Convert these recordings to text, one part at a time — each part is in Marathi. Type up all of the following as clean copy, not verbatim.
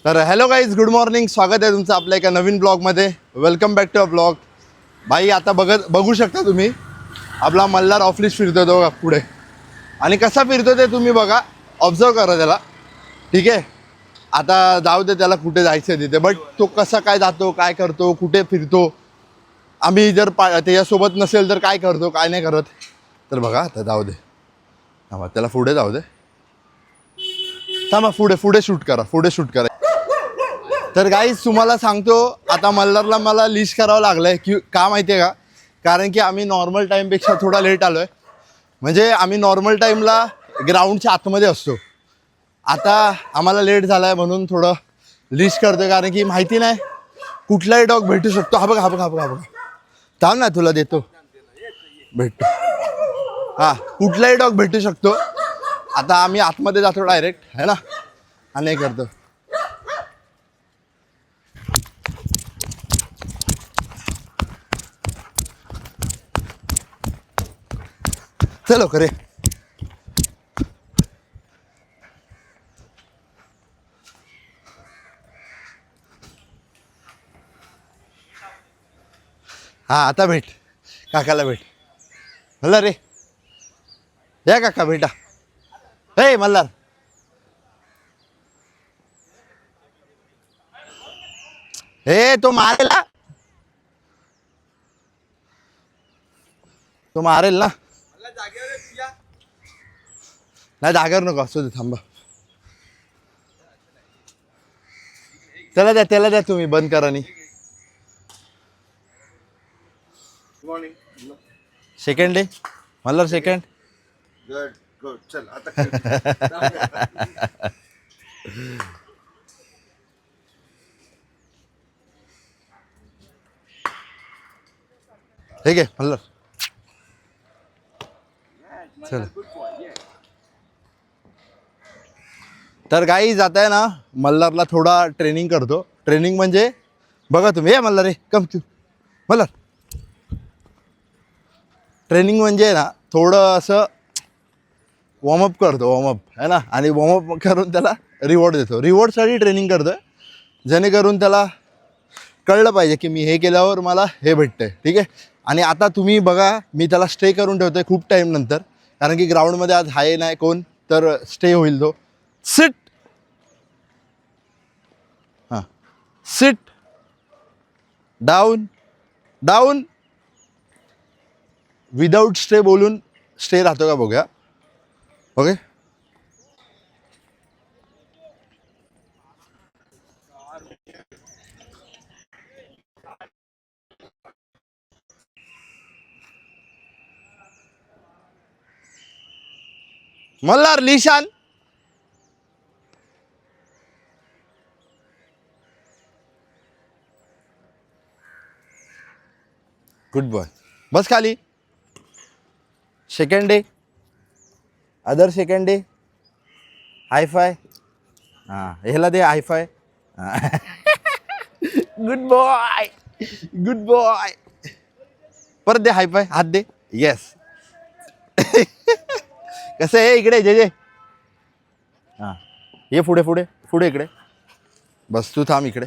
तर हॅलो गाईज, गुड मॉर्निंग. स्वागत आहे तुमचं आपल्या एका नवीन ब्लॉगमध्ये. Welcome back to a blog. भाई आता बघू शकता तुम्ही आपला मल्हार ऑफिस फिरतो तो पुढे, आणि कसा फिरतो ते तुम्ही बघा, ऑब्झर्व करा त्याला. ठीक आहे, आता जाऊ दे त्याला कुठे जायचं तिथे, बट तो कसा काय जातो, काय करतो, कुठे फिरतो, आम्ही जर त्याच्यासोबत नसेल तर काय करतो काय नाही करत. तर बघा आता जाऊ दे, थांबा त्याला पुढे जाऊ दे, थांबा पुढे शूट करा. तर गाईज तुम्हाला सांगतो, आता मल्हारला मला लिस्ट करावं लागलं आहे की का माहिती आहे का, कारण की आम्ही नॉर्मल टाईमपेक्षा थोडा लेट आलो आहे. म्हणजे आम्ही नॉर्मल टाईमला ग्राउंडच्या आतमध्ये असतो. आता आम्हाला लेट झाला आहे म्हणून थोडं लिस्ट करतो, कारण की माहिती नाही कुठलाही डॉग भेटू शकतो. हा बघा हा बघा हा बघा हा बघा, थांब ना तुला देतो, भेटतो. हां, कुठलाही डॉग भेटू शकतो. आता आम्ही आतमध्ये जातो डायरेक्ट, है ना, आणि हे करतो. चलो करे. हां आता भेट, काकाला भेट. मल्हार रे, या काका भेटा. हे मल्हार, हे तो मारेल ना, तो मारेल ना. नाही जागेवर नको असू दे, थांबा. त्याला द्या तुम्ही, बंद करा. आणि second day Malhar, second. Good good, चल आता. ठीक आहे मल्हार, चल. तर गाई जात आहे ना, मल्हारला थोडा ट्रेनिंग करतो. ट्रेनिंग म्हणजे बघा तुम्ही, हे मल्हार रे कम तू. मल्हार, ट्रेनिंग म्हणजे ना थोडं असं वॉर्मअप करतो, वॉर्मअप आहे ना, आणि वॉर्मअप करून त्याला रिवॉर्ड देतो. रिवॉर्डसाठी ट्रेनिंग करतो आहे, जेणेकरून त्याला कळलं पाहिजे की मी हे केल्यावर मला हे भेटतं आहे. ठीक आहे, आणि आता तुम्ही बघा, मी त्याला स्टे करून ठेवतो आहे खूप टाईम नंतर, कारण की ग्राउंडमध्ये आज आहे नाही कोण, तर स्टे होईल तो. सिट. हां, sit down, down. Without stay बोलून स्टे राहतो का बघूया. Okay, Malhar listen. Good boy, बस खाली. Second day, other second day, high five. हां, ह्याला दे high five. Good boy, good boy. परत दे हाय फाय, हात दे. येस. कसं आहे इकडे जे जे. हां, ये पुढे पुढे पुढे इकडे बस, तू थांब इकडे.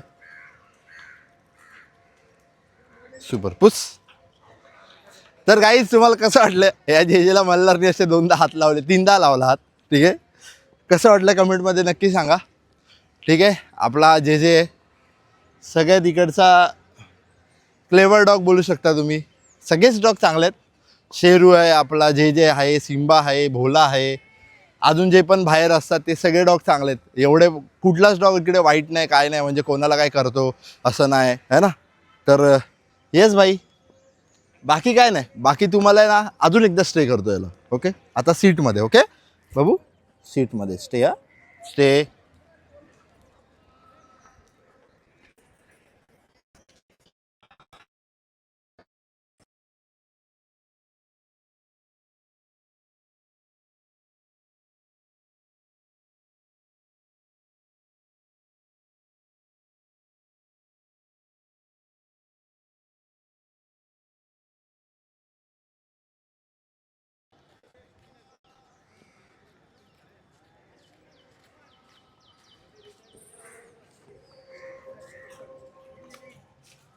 सुपर पुस. तर गाईज तुम्हाला कसं वाटलं या जेजेला मल्हारने असे दोनदा हात लावले, तीनदा लावला हात. ठीक आहे, कसं वाटलं कमेंटमध्ये नक्की सांगा. ठीक आहे, आपला जे जे सगळ्यात इकडचा क्लेवर डॉग बोलू शकता तुम्ही. सगळेच डॉग चांगले आहेत. शेरू आहे आपला, जे जे आहे, सिम्बा आहे, भोला आहे, अजून जे पण बाहेर असतात ते सगळे डॉग चांगले आहेत. एवढे कुठलाच डॉग इकडे वाईट नाही, काय नाही, म्हणजे कोणाला काय करतो असं नाही, है ना. तर येस भाई, बाकी काय नाही. बाकी तुम्हाला आहे ना अजून एकदा स्टे करतो याला. ओके, आता सीटमध्ये. ओके बाबू, सीटमध्ये स्टे. हा, स्टे.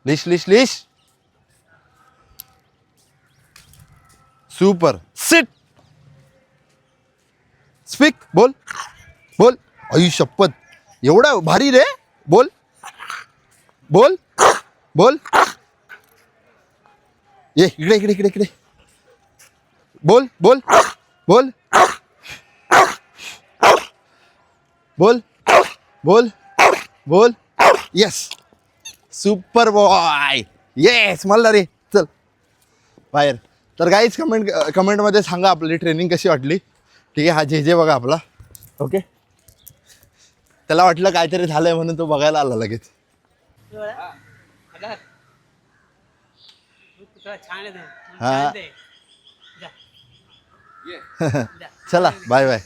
लिश सुपर सिट स्पीक बोल आई शपथ एवढा भारी रे बोल ये इकडे बोल येस सुपर बॉय येस मला रे चल बाहेर. तर काहीच कमेंटमध्ये सांगा आपली ट्रेनिंग कशी वाटली. ठीक आहे. हा जे बघा आपला ओके. त्याला वाटलं काहीतरी झालंय म्हणून तो बघायला आला लगेच. हा चला बाय बाय.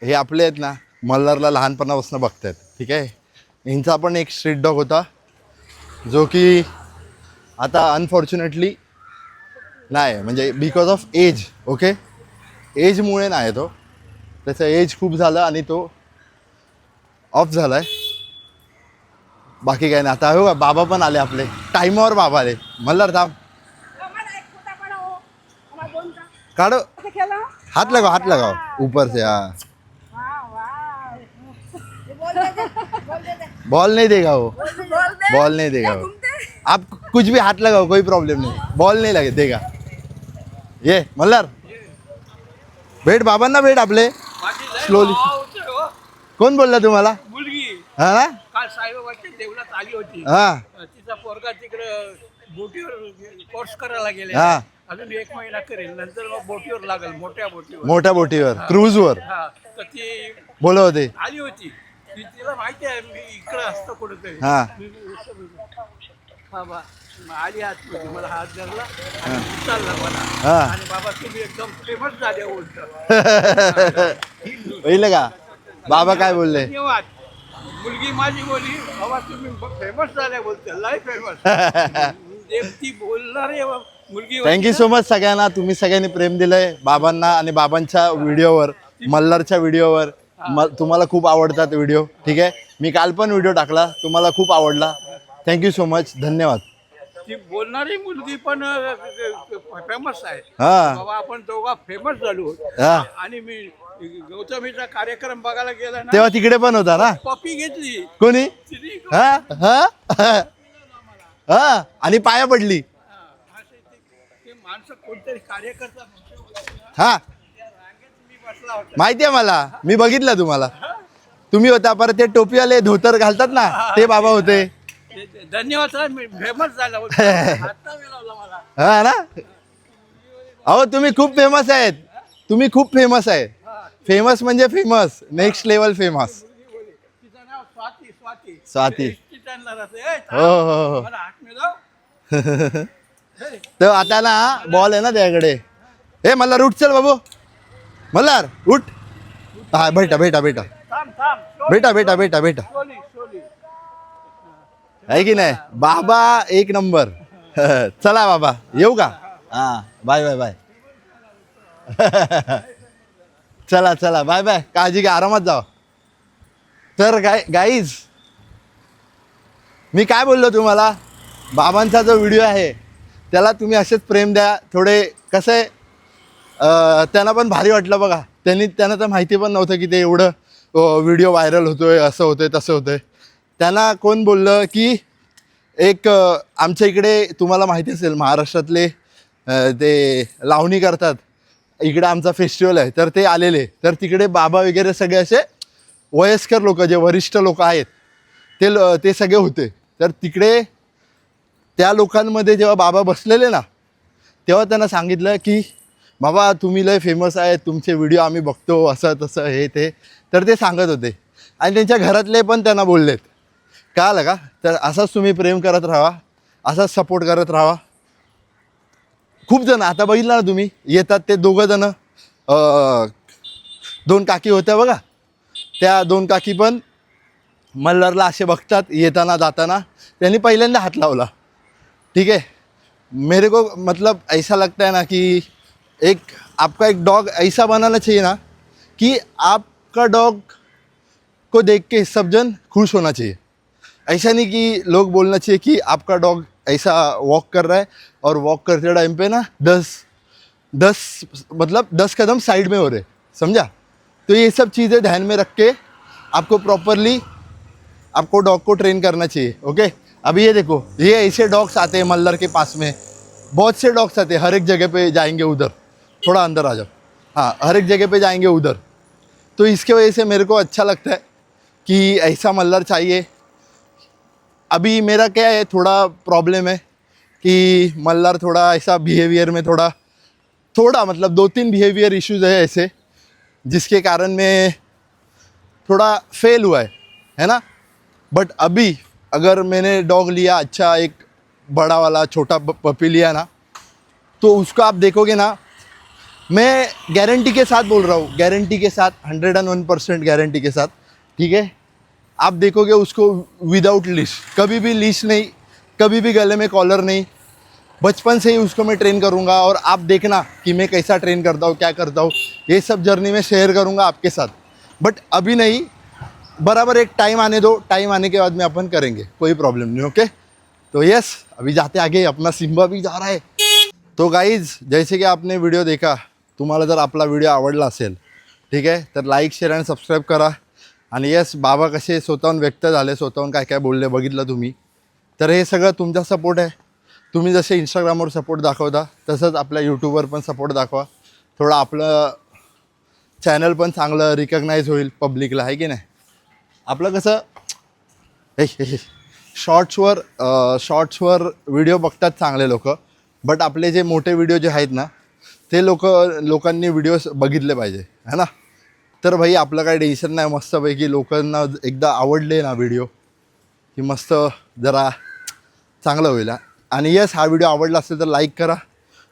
हे आपले आहेत ना मल्हारला लहानपणापासून बघतायत. ठीक आहे. यांचा पण एक स्ट्रीट डॉग होता जो की आता अनफॉर्च्युनेटली नाही म्हणजे बिकॉज ऑफ एज ओके एजमुळे नाही तो त्याचं एज खूप झालं आणि तो ऑफ झाला आहे. बाकी काय नाही. आता हो बाबा पण आले आपले टाईमावर बाबा आले. मल्हार थांब काढो हाथ लगाओ ऊपर से. हाँ बॉल नहीं देगा वो आप कुछ भी हाथ लगाओ कोई प्रॉब्लम नहीं बॉल नहीं लगे देगा. ये मल्हार भेट बाबांना भेट आपले स्लोली. कोण बोलला तुम्हाला मुलगी हा ना काल साईबाबाच्या देवळात आली होती. हा तिचा पोरगा तिकडे बोटीवर कोर्स करायला गेले. हा अजून 1 महिना करेल नंतर मग बोटीवर लागल मोठ्या बोटीवर क्रूजवर हा तर ती बोलत होते. आली होती. तिला माहिती आहे मी इकडे असतो कुठेतरी. हा बाबा आली आतमध्ये मला हात धरला आणि उचलला मला. हा आणि बाबा तुम्ही एकदम फेमस झाले उलट. पहिलं का बाबा काय बोलले. धन्यवाद. मुलगी माझी बोली बाबा तुम्ही फेमस झाले बोलते लय फेमस. ती बोलणार आहे मुलगी. थँक्यू सो मच सगळ्यांना. तुम्ही सगळ्यांनी प्रेम दिलंय बाबांना आणि बाबांच्या व्हिडिओवर मल्हारच्या व्हिडिओवर. तुम्हाला खूप आवडतात व्हिडिओ. ठीक आहे. मी काल पण व्हिडिओ टाकला तुम्हाला खूप आवडला. थँक्यू सो मच धन्यवाद. ती बोलणारी मुलगी पण फेमस आहे. हा बाबा आपण दोघा फेमस झालो. हा आणि मी गौतमीचा कार्यक्रम बघायला गेला ना तेव्हा तिकडे पण होता ना पप्पी घेतली कोणी तिने. हा हा हा आणि पाया पडली. ते माणसं कोणतरी कार्यकर्ता हा मी बसला होता. माहिती आहे मला मी बघितलं तुम्हाला तुम्ही होता. परत ते टोपीवाले धोतर घालतात ना ते बाबा होते. धन्यवाद सर मी फेमस झाला होता. हातचा मिळवला मला. हा ना अहो तुम्ही खूप फेमस आहेत. तुम्ही खूप फेमस आहे. फेमस म्हणजे फेमस नेक्स्ट लेवल फेमस. तिचं नाव स्वाती. स्वाती किचनला राहते. ए, हो हो मला हात मिळव. तर आता ना बॉल आहे ना त्याकडे. हे मल्हार उठ चल बाबू मल्हार उठ. हा भेटा थांब भेटा सोली आहे की नाही बाबा एक नंबर. चला बाबा येऊ का. हा बाय चला बाय काळजी घ्या आरामात जावा. तर गाईज मी काय बोललो तुम्हाला बाबांचा जो व्हिडिओ आहे त्याला तुम्ही असेच प्रेम द्या. थोडे कसं आहे त्यांना पण भारी वाटलं बघा. त्यांना तर माहिती पण नव्हतं की ते एवढं व्हिडिओ व्हायरल होतोय असं होतंय तसं होतंय. त्यांना कोण बोललं की एक आमच्या इकडे तुम्हाला माहिती असेल महाराष्ट्रातले ते लावणी करतात. इकडे आमचा फेस्टिवल आहे तर ते आलेले. तर तिकडे बाबा वगैरे सगळे असे वयस्कर लोक जे वरिष्ठ लोक आहेत ते सगळे होते. तर तिकडे त्या लोकांमध्ये जेव्हा बाबा बसलेले ना तेव्हा त्यांना सांगितलं की बाबा तुम्ही लय फेमस आहे तुमचे व्हिडिओ आम्ही बघतो असं तसं हे ते. तर ते सांगत होते आणि त्यांच्या घरातले पण त्यांना बोललेत कळलं का. तर असंच तुम्ही प्रेम करत राहा असाच सपोर्ट करत राहा. खूप जण आता बघितलं ना तुम्ही येतात ते दोघं जण 2 काकी होत्या बघा. त्या 2 काकी पण मल्हारला असे बघतात येताना जाताना. त्यांनी पहिल्यांदा हात लावला. ठीक है मेरे को मतलब ऐसा लगता है ना कि आपका एक डॉग ऐसा बनाना चाहिए ना कि आपका डॉग को देख के सब जन खुश होना चाहिए. ऐसा नहीं कि लोग बोलना चाहिए कि आपका डॉग ऐसा वॉक कर रहा है और वॉक करते टाइम पे ना 10 कदम साइड में हो रहे, समझा? तो ये सब चीज़ें ध्यान में रख के आपको प्रॉपरली आपको डॉग को ट्रेन करना चाहिए। ओके, अभी ये देखो, ये ऐसे डॉग्स आते हैं मल्लर के पास में, बहुत से डॉग्स आते हैं, हर एक जगह पे जाएंगे उधर, थोड़ा अंदर आ जाओ, हाँ, हर एक जगह पे जाएंगे उधर। तो इसके वजह से मेरे को अच्छा लगता है कि ऐसा मल्लर चाहिए। अभी मेरा क्या है, थोड़ा प्रॉब्लम है कि मल्लर थोड़ा ऐसा बिहेवियर में थोड़ा मतलब 2-3 बिहेवियर इश्यूज है ऐसे, जिसके कारण मैं थोड़ा फेल हुआ है ना। बट अभी अगर मैंने डॉग लिया अच्छा, एक बड़ा वाला छोटा पपी लिया ना, तो उसको आप देखोगे ना, मैं गारंटी के साथ बोल रहा हूँ, गारंटी के साथ 101% गारंटी के साथ, ठीक है, आप देखोगे उसको विदाउट लीश, कभी भी लीश नहीं, कभी भी गले में कॉलर नहीं, बचपन से ही उसको मैं ट्रेन करूँगा। और आप देखना कि मैं कैसा ट्रेन करता हूँ, क्या करता हूँ, ये सब जर्नी में शेयर करूँगा आपके साथ। बट अभी नहीं, बराबर एक टाइम आने दो, टाइम आने के बाद में अपन करेंगे, कोई प्रॉब्लम नहीं। ओके, तो यस, अभी जाते आगे, अपना सिम्बा भी जा रहा है। तो गाईज, जैसे की आपने व्हिडिओ देखा, तुम्हाला जर आपला व्हिडिओ आवडला असेल, ठीक आहे, तर लाईक शेअर आणि सबस्क्राईब करा। आणि यस, बाबा कसे स्वतःहून व्यक्त झाले, स्वतःहून काय काय बोलले बघितलं तुम्ही, तर हे सगळं तुमचा सपोर्ट आहे। तुम्ही जसे इंस्टाग्रामवर सपोर्ट दाखवता, तसंच आपल्या यूट्यूबवर पण सपोर्ट दाखवा, थोडं आपलं चॅनल पण चांगलं रिकग्नाइज होईल पब्लिकला, आहे की नाही? आपलं कसं शॉर्ट्सवर व्हिडिओ बघतात चांगले लोक, बट आपले जे मोठे व्हिडिओ जे आहेत ना, ते लोकांनी व्हिडिओज बघितले पाहिजे, है ना? तर भाई आपलं काही टेन्शन नाही, मस्तपैकी लोकांना एकदा आवडले ना व्हिडिओ की मस्त जरा चांगलं होईल। आणि यस, हा व्हिडिओ आवडला असेल तर लाईक करा,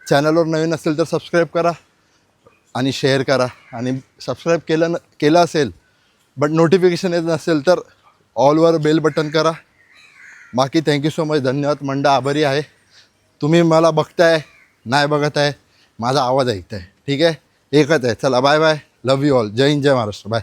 चॅनलवर नवीन असेल तर सबस्क्राईब करा आणि शेअर करा। आणि सबस्क्राईब केलं असेल बट नोटिफिकेशन येत नसेल तर ऑलवर बेल बटन करा। बाकी थँक्यू सो मच, धन्यवाद मंडळ, आभारी आहे। तुम्ही मला बघताय, नाही बघत आहे, माझा आवाज ऐकताय, ठीक आहे, एकच आहे। चला bye bye, love you all, जय हिंद, जय महाराष्ट्र, बाय।